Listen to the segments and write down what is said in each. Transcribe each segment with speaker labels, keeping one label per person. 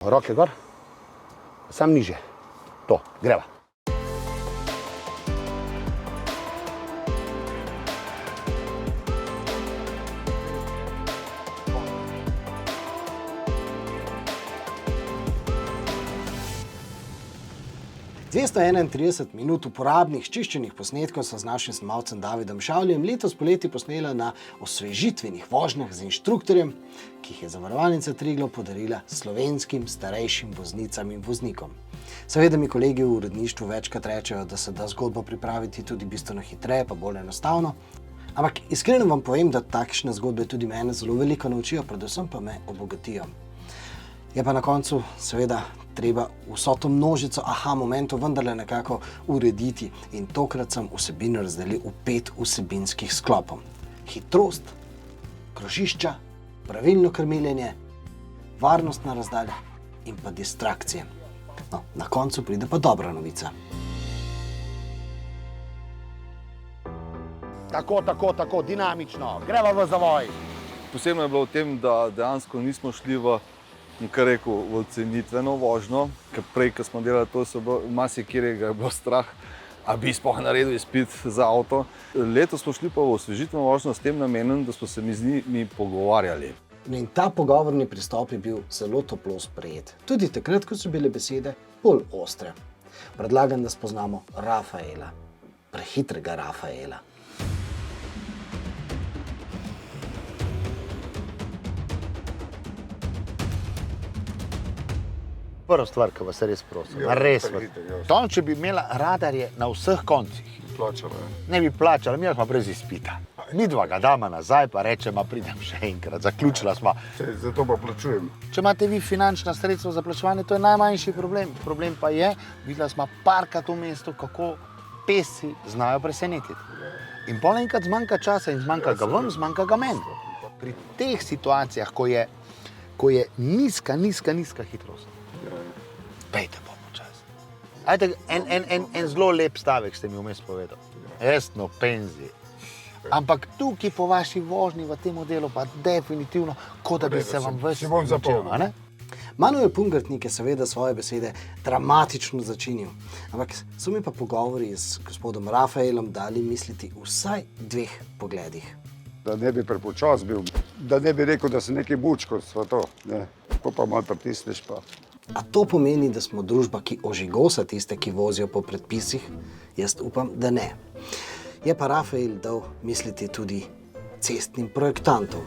Speaker 1: Roke gor, sam niže. To, greva. Dvesto 31 minut uporabnih čiščenih posnetkov so z našim snemalcem Davidom Šavljem letos poleti posnela na osvežitvenih vožnjah z inštruktorjem, ki jih je Zavarovalnica Triglav podarila slovenskim starejšim voznicam in voznikom. Seveda mi kolegi v uredništvu večkrat rečejo, da se da zgodbo pripraviti tudi bistveno hitreje, pa bolj enostavno. Ampak iskreno vam povem, da takšne zgodbe tudi mene zelo veliko naučijo, predvsem pa me obogatijo. Je pa na koncu seveda treba vso to množico momentov vendarle nekako urediti in tokrat sem vsebino razdelil v 5 vsebinskih sklopov. Hitrost, krožišča, pravilno krmiljenje, varnostna razdalja in pa distrakcije. No, na koncu pride pa dobra novica. Tako, dinamično, greva v zavoj.
Speaker 2: Posebno je bilo v tem, da dejansko nismo šli v cenitveno vožnjo, ker prej, ko smo delali to, so marsikjerega je bilo strah, a bi sploh naredil izpit za avto. Letos smo šli pa v osvežitveno vožnjo s tem namenom, da smo se mi z njimi pogovarjali.
Speaker 1: In ta pogovorni pristop je bil zelo toplo sprejet. Tudi takrat, ko so bile besede bolj ostre. Predlagam, da spoznamo Rafaela, prehitrega Rafaela.
Speaker 3: Prva stvar, ki vas res prosim, res vas. Tam, če bi imela radarje na vseh koncih, ne bi plačala, mi smo brez izpita. Midva ga dama nazaj, pa rečema, pridem še enkrat, zaključila smo.
Speaker 4: Zato pa plačujem.
Speaker 3: Če imate vi finančna sredstva za plačevanje, to je najmanjši problem. Problem pa je, videla smo parkrat v mestu, kako pesi znajo presenetiti. In pol enkrat zmanjka časa in zmanjka ga vam, zmanjka ga meni. Pri teh situacijah, ko je nizka hitrost, pejte pa počasno. Ajde, en zelo lep stavek ste mi vmes povedal. Esno penzi. Ampak tukaj po vaši vožnji v tem modelu pa definitivno, kot da bi se vam ves začel, a ne?
Speaker 1: Manuel Pungartnik je seveda svoje besede dramatično začinil. Ampak so mi pa pogovori z gospodom Rafaelom dali misliti vsaj 2 pogledih.
Speaker 4: Da ne bi prepočas bil, da ne bi rekel, da sem neki bučko, sva to, ne. Ko pa malo pritisneš pa.
Speaker 1: A to pomeni, da smo družba, ki ožigosa tiste, ki vozijo po predpisih? Jaz upam, da ne. Je pa Rafael dal misliti tudi cestnim projektantom.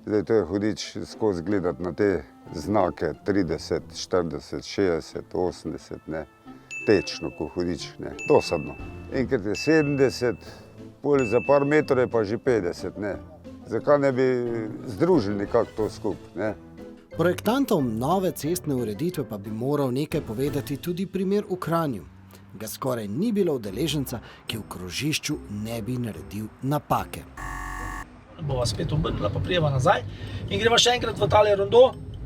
Speaker 4: Zdaj to je hudič skozi gledati na te znake 30, 40, 60, 80, ne. Tečno, ko hudič, ne. Dosadno. Enkrat je 70, pol za par metrov je pa že 50, ne. Zakaj ne bi združili nekako to skupaj, ne?
Speaker 1: Projektantom nove cestne ureditve pa bi moral nekaj povedati tudi primer v Kranju. Ga skoraj ni bilo udeleženca, ki v krožišču ne bi naredil napake.
Speaker 5: Bova spet obrnila, pa prijeva nazaj in greva še enkrat v tale rondo,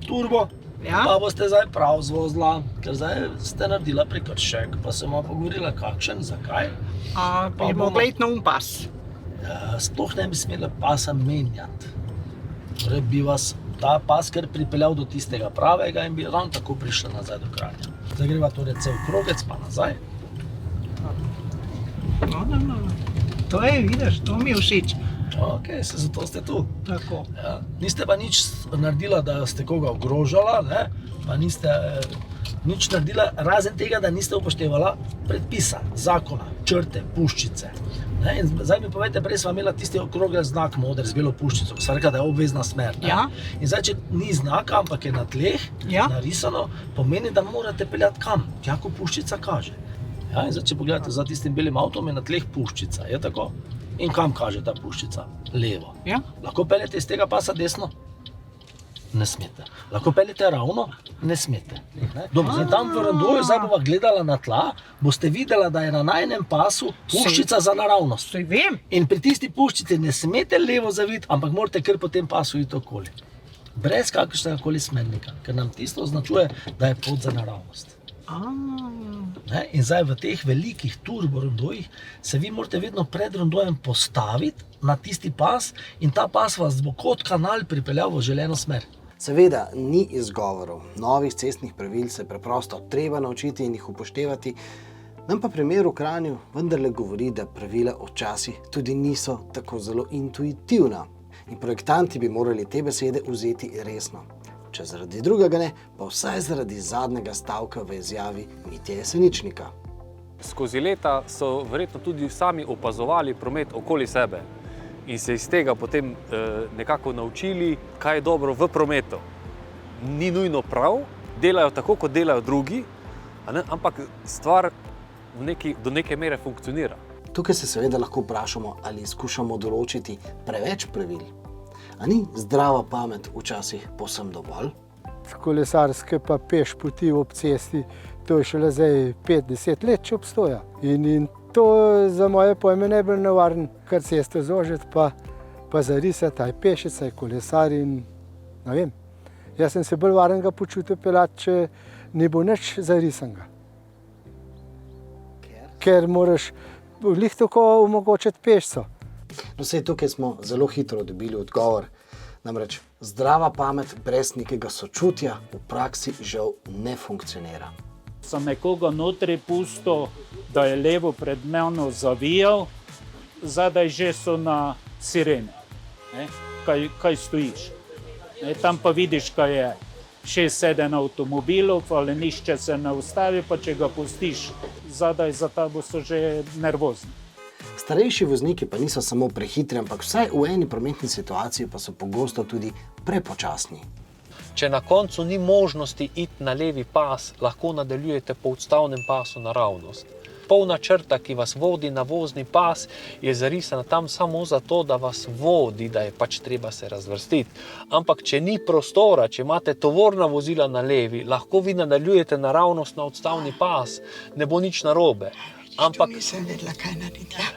Speaker 5: turbo, pa boste zdaj prav zvozila, ker zdaj ste naredila prekršek, pa sem vam pogovorila kakšen, zakaj.
Speaker 6: Bi mogla iti na pas.
Speaker 5: Sploh ne bi smela pasa menjati. Torej bi vas ta pas kar pripeljal do tistega pravega in bi ravno tako prišla nazaj do Kranja. Zdaj greva torej cel krogec pa nazaj.
Speaker 6: No. To je, vidiš, to mi je všeč.
Speaker 5: Ok, zato ste tu.
Speaker 6: Tako.
Speaker 5: Ja. Niste pa nič naredila, da ste koga ogrožala, ne? Pa niste nič naredila, razen tega, da niste upoštevala predpisa, zakona, črte, puščice. Ne? In zdaj mi povejte, prej sva imela tisti okrogel znak moder z belo puščico, ko sva rekla, da je obvezna smer. Ne?
Speaker 6: Ja.
Speaker 5: In zdaj, če ni znaka, ampak je na tleh narisano, pomeni, da morate peljati kam, tja, ko puščica kaže. Ja, in zdaj, če pogledate za tistim belim avtom, je na tleh puščica, je tako? In kam kaže ta puščica? Levo.
Speaker 6: Ja.
Speaker 5: Lahko peljete iz tega pasa desno? Ne smete. Lahko peljete ravno? Ne smete. Dobro, zdaj tam v rondoju, zdaj bova gledala na tla, boste videla, da je na najnem pasu puščica za naravnost.
Speaker 6: Saj vem.
Speaker 5: In pri tisti puščici ne smete levo zaviti, ampak morate kar po tem pasu iti okoli. Brez kakršnega koli smernika, ker nam tisto označuje, da je pot za naravnost. In zdaj v teh velikih turbo rondojih se vi morate vedno pred rondojem postaviti na tisti pas in ta pas vas bo kot kanal pripeljal v želeno smer.
Speaker 1: Seveda ni izgovorov, novih cestnih pravil se preprosto treba naučiti in jih upoštevati, nam pa primer v Kranju vendarle govori, da pravila včasih tudi niso tako zelo intuitivna in projektanti bi morali te besede vzeti resno. Če zaradi drugega ne, pa vsaj zaradi zadnjega stavka v izjavi Mitje Jeseničnika.
Speaker 7: Skozi leta so verjetno tudi sami opazovali promet okoli sebe in se iz tega potem nekako naučili, kaj je dobro v prometu. Ni nujno prav, delajo tako, kot delajo drugi, ampak stvar do neke mere funkcionira.
Speaker 1: Tukaj se seveda lahko vprašamo, ali skušamo določiti preveč pravil. A ni zdrava pamet včasih povsem dovolj?
Speaker 8: Kolesarske pa peš poti ob cesti, to je šele zdaj 5-10 let, če obstoja. In to za moje pojme najbolj nevaren, kar cesto zožiti, pa zarisati, aj pešica, aj kolesar in ne vem. Jaz sem se bolj varenega počutil peljati, če ne bo nič zarisanega. Ker moraš glih tako omogočiti pešco.
Speaker 1: No, sej tukaj smo zelo hitro dobili odgovor. Namreč zdrava pamet brez nekega sočutja v praksi žal ne funkcionira.
Speaker 9: Sem nekoga notri pustil, da je levo pred mano zavijal, zadaj že so na sirene, kaj stojiš. Tam pa vidiš, kaj je 6-7 avtomobilov, ali nišče se ne ustavi, pa če ga pustiš zadaj za tabo, so že nervozni.
Speaker 1: Starejši vozniki pa niso samo prehitri, ampak vsaj v eni prometni situaciji pa so pogosto tudi prepočasni.
Speaker 7: Če na koncu ni možnosti iti na levi pas, lahko nadaljujete po odstavnem pasu naravnost. Polna črta, ki vas vodi na vozni pas, je zarisana tam samo zato, da vas vodi, da je pač treba se razvrstiti. Ampak če ni prostora, če imate tovorna vozila na levi, lahko vi nadaljujete naravnost na odstavni pas, ne bo nič narobe. Ampak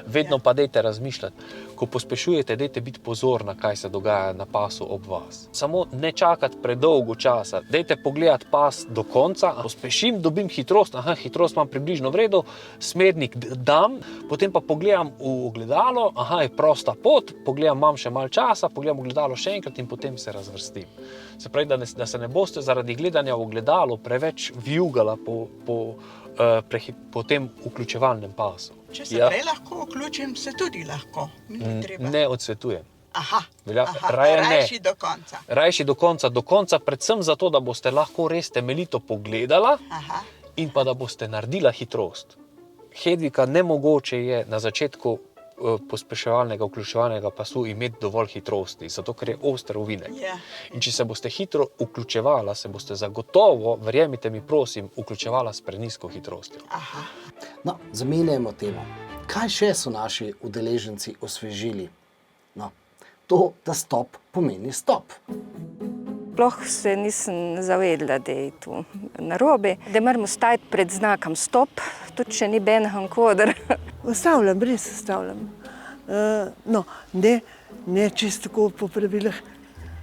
Speaker 7: vedno pa dajte razmišljati, ko pospešujete, dajte biti pozorna, kaj se dogaja na pasu ob vas. Samo ne čakati predolgo časa, dajte pogledati pas do konca, pospešim, dobim hitrost, hitrost imam približno v redu, smernik dam, potem pa pogledam v ogledalo, je prosta pot, pogledam, imam še malo časa, pogledam ogledalo še enkrat in potem se razvrstim. Se pravi, da se ne boste zaradi gledanja v ogledalo preveč vijugala po tem vključevalnem pasu.
Speaker 6: Če se prej lahko vključim, se tudi lahko.
Speaker 7: Ne odsvetujem.
Speaker 6: Rajši do konca.
Speaker 7: Rajši do konca, predvsem zato, da boste lahko res temeljito pogledala in pa da boste naredila hitrost. Hedvika nemogoče je na začetku pospeševalnega, vključevalnega pasu imeti dovolj hitrosti, zato ker je oster ovinek. In če se boste hitro vključevala, se boste zagotovo, verjemite mi prosim, vključevala s prenizko hitrostjo.
Speaker 1: No, zamenjajmo temo. Kaj še so naši udeleženci osvežili? No, to, da stop pomeni stop.
Speaker 10: Sploh se nisem zavedla, da je tu narobe, da moramo stajati pred znakom stop, tudi če ni benhan koder.
Speaker 11: Ustavljam, res ustavljam. Ne čisto tako po pravilih,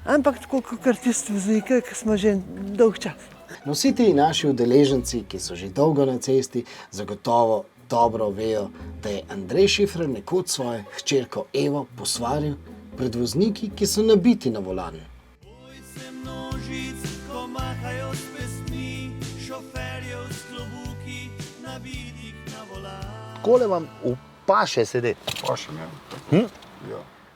Speaker 11: ampak tako kot tisti vozniki, ki smo že dolg čas.
Speaker 1: No, vsi ti naši udeleženci, ki so že dolgo na cesti, zagotovo dobro vejo, da je Andrej Šifrer nekoč svojo hčerko Evo posvaril pred vozniki, ki so nabiti na volan.
Speaker 3: Takole vam paše sedeti.
Speaker 4: Paše ne.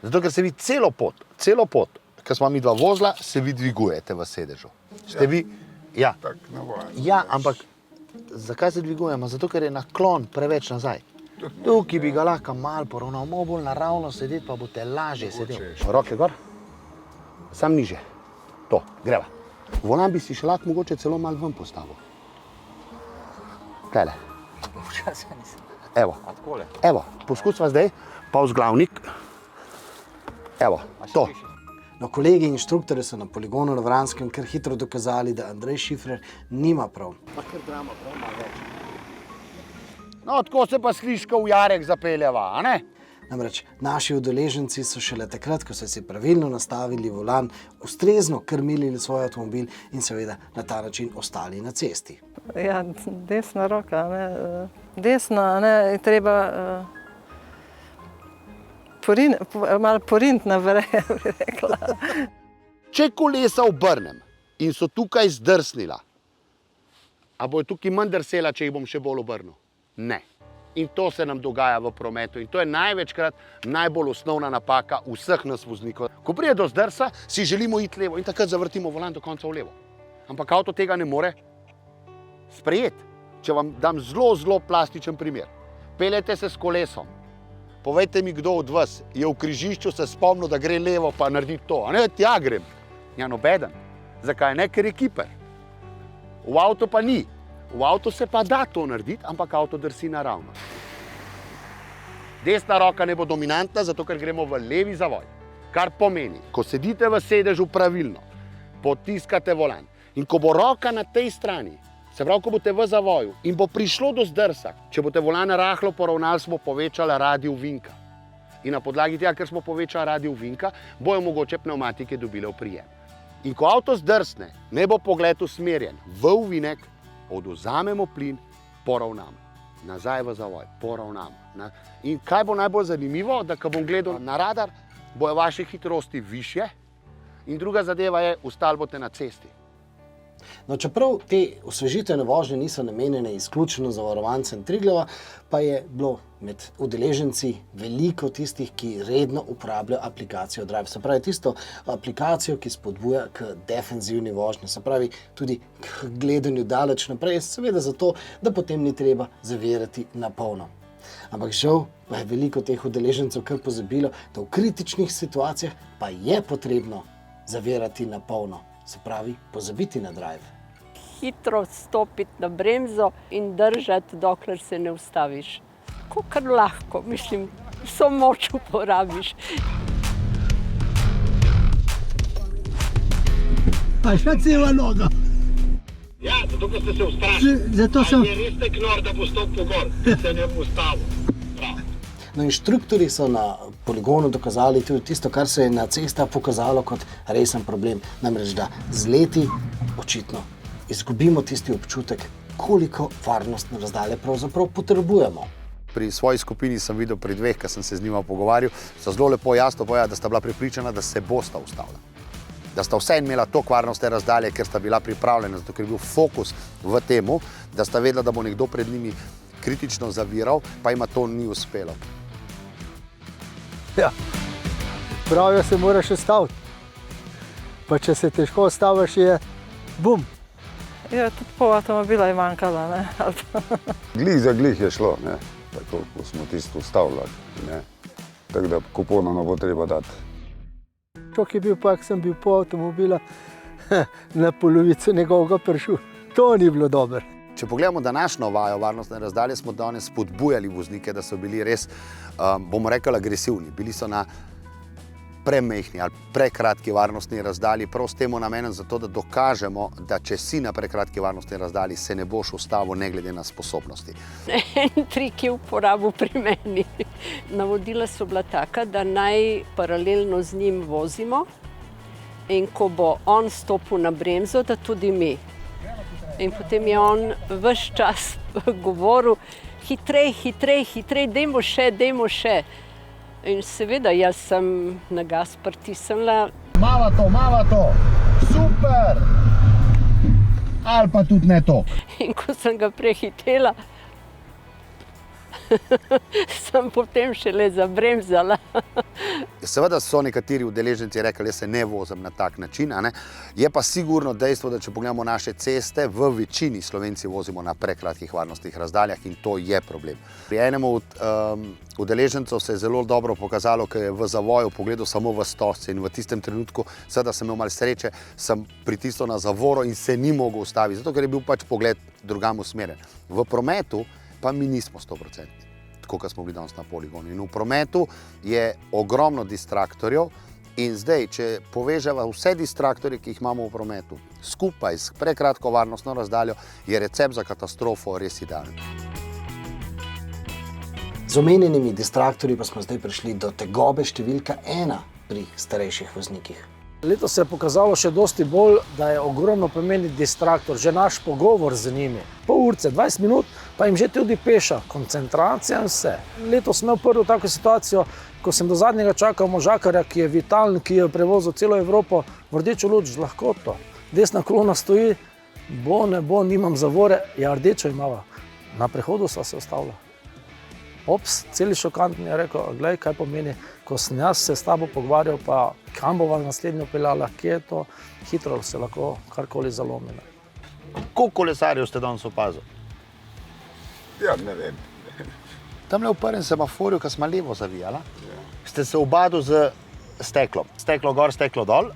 Speaker 3: Zato, ker se vi celo pot, ker smo mi dva vozila, se vi dvigujete v sedežu. Ste vi? Ja. Ja, ampak zakaj se dvigujemo? Zato, ker je naklon preveč nazaj. Tukaj bi ga lahko malo poravnal, bolj naravno sedeti, pa boste lažje sedeli. Roke gor, sam niže. To, greva. Volan bi si še lahko mogoče celo malo ven postavil. Tele. Evo, poskusva zdaj, pa vzglavnik. Evo, to.
Speaker 1: No, kolegi inštruktorji so na poligonu na Vranskem kar hitro dokazali, da Andrej Šifrer nima prav.
Speaker 3: No, tako se pa Sliška v Jarek zapeljeva, a ne?
Speaker 1: Namreč naši udeleženci so šele takrat, ko so si pravilno nastavili volan, ustrezno krmili svoj avtomobil in seveda na ta način ostali na cesti.
Speaker 11: Ja, desna roka, ne? Desna, ne, je treba malo poriniti naprej, bi rekla.
Speaker 3: Če kolesa obrnem in so tukaj zdrsnila, a bojo tukaj manj drsela, če jih bom še bolj obrnil? Ne. In to se nam dogaja v prometu in to je največkrat najbolj osnovna napaka vseh nas voznikov. Ko pride do zdrsa, si želimo iti levo in takrat zavrtimo volan do konca v levo. Ampak avto tega ne more sprejeti. Če vam dam zelo plastičen primer. Peljete se s kolesom. Povejte mi, kdo od vas je v križišču se spomnil, da gre levo pa naredi to. A ne, tja grem. Ja, nobeden. Zakaj ne? Ker je kiper. V avtu pa ni. V avtu se pa da to narediti, ampak avto drsi naravno. Desna roka ne bo dominantna, zato ker gremo v levi zavoj. Kar pomeni, ko sedite v sedežu pravilno, potiskate volan in ko bo roka na tej strani, se pravi, ko boste v zavoju in bo prišlo do zdrsa, če boste volan rahlo poravnali, smo povečali radius vinka. In na podlagi tega, ker smo povečali radius vinka, bojo mogoče pnevmatike dobile oprijem. In ko avto zdrsne, ne bo pogled usmerjen v ovinek, odvzamemo plin, poravnamo. Nazaj v zavoj, poravnamo. In kaj bo najbolj zanimivo, da ko bom gledal na radar, bojo vaše hitrosti višje in druga zadeva je, ustali boste na cesti.
Speaker 1: No, čeprav te osvežitvene vožnje niso namenjene izključno zavarovancem Triglava, pa je bilo med udeleženci veliko tistih, ki redno uporabljajo aplikacijo Drive. Se pravi, tisto aplikacijo, ki spodbuja k defenzivni vožnji, se pravi tudi k gledanju daleč naprej, seveda zato, da potem ni treba zavirati na polno. Ampak žal pa je veliko teh udeležencev kar pozabilo, da v kritičnih situacijah pa je potrebno zavirati na polno. Se pravi, pozabiti na drive.
Speaker 12: Hitro stopiti na bremzo in držati, dokler se ne ustaviš. Kakor lahko, mislim, vso moč uporabiš.
Speaker 8: Pa še cela noga.
Speaker 3: Ja, zato, ker ste se ustrašili.
Speaker 8: Zato sem...
Speaker 3: je res tek nor, da bo stopil gor, se ne bo ustavil.
Speaker 1: No, inštruktorji so na poligonu dokazali tudi tisto, kar se je na cestah pokazalo kot resen problem. Namreč, da z leti očitno izgubimo tisti občutek, koliko varnostne razdalje pravzaprav potrebujemo.
Speaker 3: Pri svoji skupini sem videl pri dveh, ki sem se z njima pogovarjal, so zelo lepo jasno povedali, da sta bila prepričana, da se bosta ustavila. Da sta vseeno imela toliko varnostne razdalje, ker sta bila pripravljena, zato ker je bil fokus v temu, da sta vedela, da bo nekdo pred njimi kritično zaviral, pa jima to ni uspelo.
Speaker 8: Ja, pravijo, se moraš ustaviti. Pa če se težko ustaviš, je bum.
Speaker 13: Ja, tudi pol avtomobila je manjkalo, ne?
Speaker 4: Glih za glih je šlo, ne? Tako, ko smo tisto ustavljali, ne? Tako da kupona ne bo treba dati.
Speaker 8: Čok je bil pa, ko sem bil po avtomobila, na polovico njegovega prišel. To ni bilo dobro.
Speaker 3: Če pogledamo današnjo vajo varnostne razdalje, smo danes spodbujali voznike, da so bili res, bomo rekli, agresivni. Bili so na premehni ali prekratki varnostni razdalji, prav s temu namenom zato, da dokažemo, da če si na prekratki varnostni razdalji, se ne boš ustavil ne glede na sposobnosti.
Speaker 12: En trik je uporabil pri meni. Navodila so bila taka, da naj paralelno z njim vozimo in ko bo on stopil na bremzo, da tudi mi. In potem je on ves čas govoril, hitrej, dajmo še. In seveda, jaz sem na gas pritisnila.
Speaker 3: Mava to, super! Ali pa tudi ne to.
Speaker 12: In ko sem ga prehitela, sem potem šele zabremzala.
Speaker 3: Seveda so nekateri udeleženci rekli, da se ne vozim na tak način, je pa sigurno dejstvo, da če pogledamo naše ceste, v večini Slovenci vozimo na prekratkih varnostnih razdaljah in to je problem. Pri enemu od udeležencev se je zelo dobro pokazalo, ker je v zavoju pogledal samo v stosce in v tistem trenutku, seveda sem imel malo sreče, sem pritisnil na zavoro in se ni mogel ustaviti, zato ker je bil pač pogled drugam usmerjen. V prometu pa mi nismo 100%, tako kot smo bili danes na poligonu. In v prometu je ogromno distraktorjev in zdaj, če poveževa vse distraktorje, ki jih imamo v prometu, skupaj s prekratko varnostno razdaljo, je recept za katastrofo res idealen.
Speaker 1: Z omenjenimi distraktorji pa smo zdaj prišli do tegobe številka 1 pri starejših voznikih.
Speaker 5: Letos se je pokazalo še dosti bolj, da je ogromno pomeni distraktor, že naš pogovor z njimi. Pol urce, 20 minut, pa jim že tudi peša, koncentracija in vse. Letos sem imel prvo tako situacijo, ko sem do zadnjega čakal možakarja, ki je vitalen, ki je prevozil celo Evropo v rdečo luč z lahkoto. Desna kolona stoji, bo, ne bo, nimam zavore, ja, rdečo imava. Na prehodu sva se ustavila. Ops, celi šokantni je rekel, glej, kaj pomeni, ko sem jaz se s tabo pogovarjal, pa kam bova naslednjo peljala, kje je to, hitro se lahko karkoli zalomi.
Speaker 3: Koliko kolesarjev ste danes opazili?
Speaker 4: Ja, ne vem.
Speaker 3: Tamle v prvem semaforju, ko smo levo zavijala, ste se obadili z steklom. Steklo gor, steklo dol,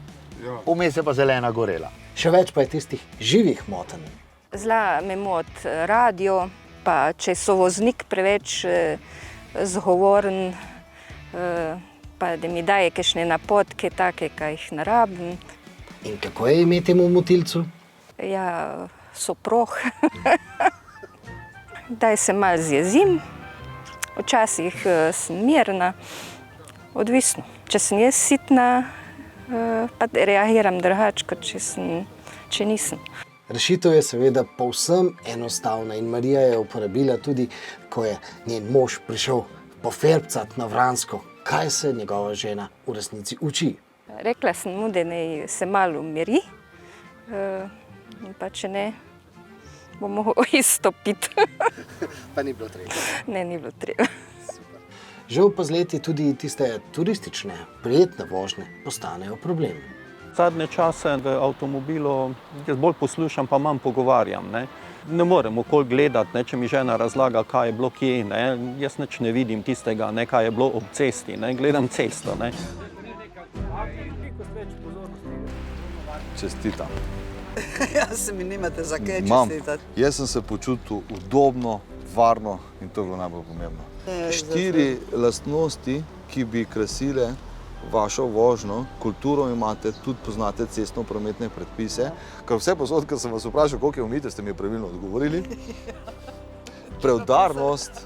Speaker 3: vmes je pa zelena gorela.
Speaker 1: Še več pa je tistih živih motenj.
Speaker 10: Zla me moti radio, pa če so voznik preveč zgovoren, pa da mi daje kakšne napotke, take, kaj jih ne rabim.
Speaker 1: In kako je ime temu motilcu?
Speaker 10: Ja, soprog. Daj se malo zjezim, včasih sem mirna, odvisno. Če sem jaz sitna, pa reagiram drugače, kot če nisem.
Speaker 1: Rešitev je seveda povsem enostavna in Marija je uporabila tudi, ko je njen mož prišel poferbcat na Vransko, kaj se njegova žena v resnici uči.
Speaker 10: Rekla sem mu, da naj se malo umiri, in pa če ne, bo mogel izstopiti.
Speaker 1: Pa ni bilo treba.
Speaker 10: Ne, ni bilo treba.
Speaker 1: Žal pa z leti tudi tiste turistične, prijetne vožnje postanejo problem.
Speaker 14: Zadnje čase v avtomobilu jaz bolj poslušam, pa manj pogovarjam. Ne morem okoli gledati, če mi žena razlaga, kaj je bilo kje. Jaz nič ne vidim tistega, kaj je bilo ob cesti. Gledam cesto.
Speaker 2: Čestitam.
Speaker 15: Ja, se mi nimate za kaj čestitati.
Speaker 2: Jaz sem se počutil udobno, varno in to je bilo najbolj pomembno. 4 lastnosti, ki bi krasile vašo vožnjo, kulturo imate, tudi poznate cestno-prometne predpise. Ker vse posod, ko sem vas vprašal, koliko je umite, ste mi pravilno odgovorili. Preudarnost,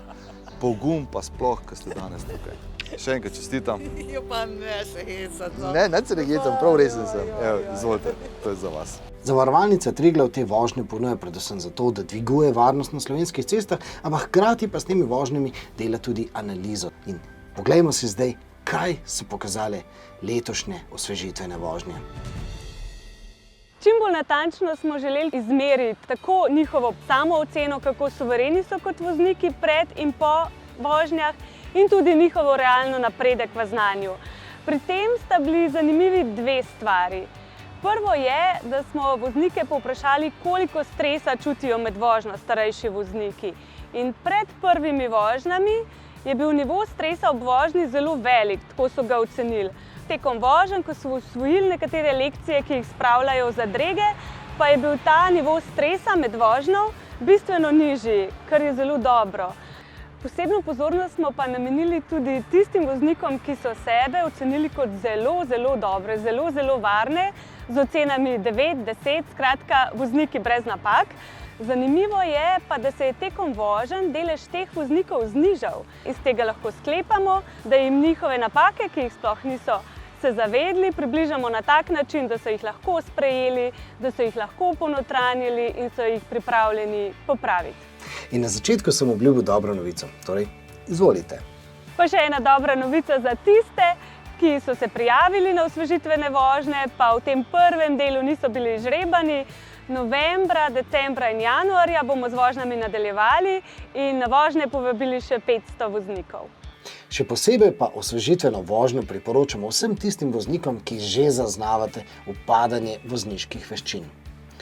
Speaker 2: pogum pa sploh, ko ste danes tukaj. Še enkrat čestitam.
Speaker 15: Jo pa ne se hecati.
Speaker 2: Ne se ne hecam, prav resen sem. Evo, izvolite, to je za vas.
Speaker 1: Zavarovalnica Triglav te vožnje ponuja predvsem zato, da dviguje varnost na slovenskih cestah, ampak hkrati pa s temi vožnjami dela tudi analizo. In poglejmo si zdaj, kaj so pokazale letošnje osvežitvene vožnje.
Speaker 16: Čim bolj natančno smo želeli izmeriti tako njihovo samooceno, kako suvereni so kot vozniki pred in po vožnjah, in tudi njihovo realno napredek v znanju. Pri tem sta bili zanimivi dve stvari. Prvo je, da smo voznike povprašali, koliko stresa čutijo med vožnjo starejši vozniki. In pred prvimi vožnjami je bil nivo stresa ob vožnji zelo velik, tako so ga ocenili. Tekom voženj, ko so usvojili nekatere lekcije, ki jih spravljajo v zadrege, pa je bil ta nivo stresa med vožnjo bistveno nižji, kar je zelo dobro. Posebno pozornost smo pa namenili tudi tistim voznikom, ki so sebe ocenili kot zelo, zelo dobre, zelo, zelo varne, z ocenami 9, 10, skratka vozniki brez napak. Zanimivo je pa, da se je tekom voženj delež teh voznikov znižal. Iz tega lahko sklepamo, da jim njihove napake, ki jih sploh niso se zavedli, približamo na tak način, da so jih lahko sprejeli, da so jih lahko ponotranjili in so jih pripravljeni popraviti.
Speaker 1: In na začetku sem obljubil dobro novico, torej izvolite.
Speaker 16: Pa še ena dobra novica za tiste, ki so se prijavili na osvežitvene vožnje, pa v tem prvem delu niso bili izžrebani. Novembra, decembra in januarja bomo z vožnjami nadaljevali in na vožnje povabili še 500 voznikov.
Speaker 1: Še posebej pa osvežitveno vožnjo priporočamo vsem tistim voznikom, ki že zaznavate upadanje vozniških veščin.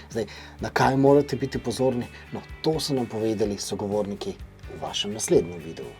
Speaker 1: Zdaj, na kaj morate biti pozorni? No, to so nam povedali sogovorniki v vašem naslednjem videu.